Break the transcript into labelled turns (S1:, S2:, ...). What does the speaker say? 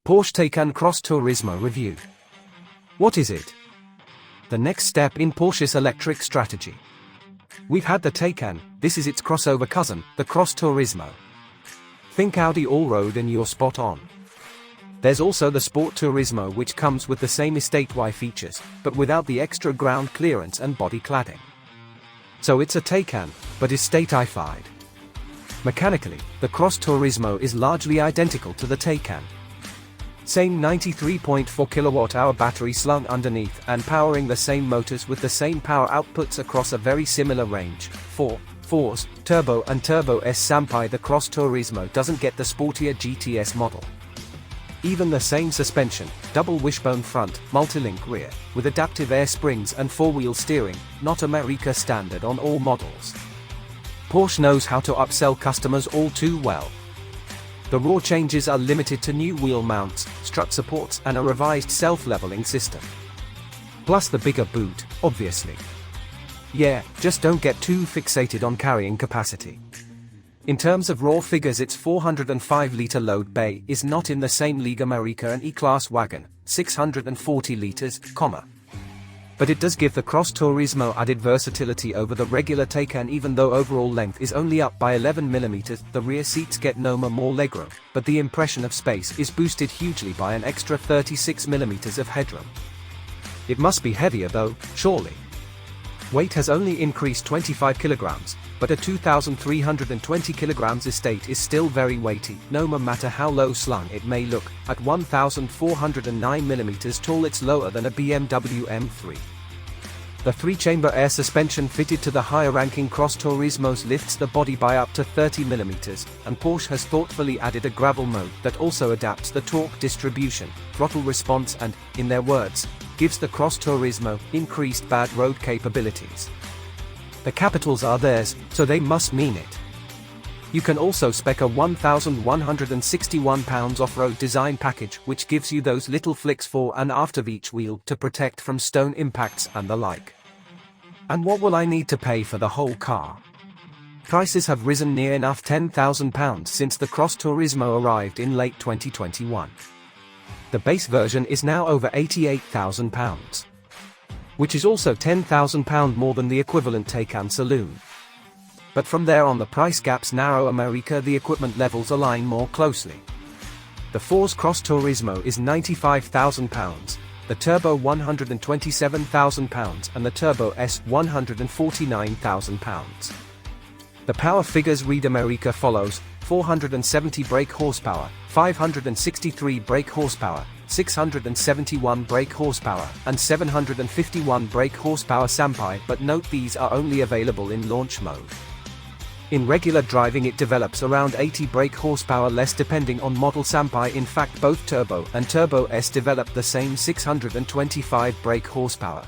S1: Porsche Taycan Cross Turismo review. What is it? The next step in Porsche's electric strategy. We've had the Taycan, this is its crossover cousin, the Cross Turismo. Think Audi all-road and you're spot on. There's also the Sport Turismo, which comes with the same estate-Y features, but without the extra ground clearance and body cladding. So it's a Taycan, but estate-ified. Mechanically, the Cross Turismo is largely identical to the Taycan. Same 93.4 kWh battery slung underneath and powering the same motors with the same power outputs across a very similar range, 4s, Turbo and Turbo S. Sampai. The Cross Turismo doesn't get the sportier GTS model. Even the same suspension, double wishbone front, multi-link rear, with adaptive air springs and four-wheel steering, not America standard on all models. Porsche knows how to upsell customers all too well. The raw changes are limited to new wheel mounts, strut supports and a revised self-leveling system. Plus the bigger boot, obviously. Yeah, just don't get too fixated on carrying capacity. In terms of raw figures, its 405-litre load bay is not in the same league America and E-Class wagon, 640 litres, but it does give the Cross Turismo added versatility over the regular Taycan. Even though overall length is only up by 11 mm, the rear seats get no more legroom, but the impression of space is boosted hugely by an extra 36 mm of headroom. It must be heavier though, surely. Weight has only increased 25 kg, but a 2,320 kg estate is still very weighty, no matter how low slung it may look. At 1,409 mm tall, it's lower than a BMW M3. The 3-chamber air suspension fitted to the higher-ranking Cross Turismos lifts the body by up to 30 mm, and Porsche has thoughtfully added a gravel mode that also adapts the torque distribution, throttle response and, in their words, gives the Cross Turismo increased bad road capabilities. The capitals are theirs, so they must mean it. You can also spec a £1,161 off-road design package, which gives you those little flicks fore and after of each wheel to protect from stone impacts and the like. And what will I need to pay for the whole car? Prices have risen near enough £10,000 since the Cross Turismo arrived in late 2021. The base version is now over £88,000. Which is also £10,000 more than the equivalent Taycan Saloon. But from there on the price gaps narrow. America, the equipment levels align more closely. The 4's Cross Turismo is £95,000, the Turbo £127,000 and the Turbo S £149,000. The power figures read: America follows 470 brake horsepower, 563 brake horsepower, 671 brake horsepower, and 751 brake horsepower Sampai, but note these are only available in launch mode. In regular driving it develops around 80 brake horsepower less depending on model Sampai. In fact, both Turbo and Turbo S develop the same 625 brake horsepower.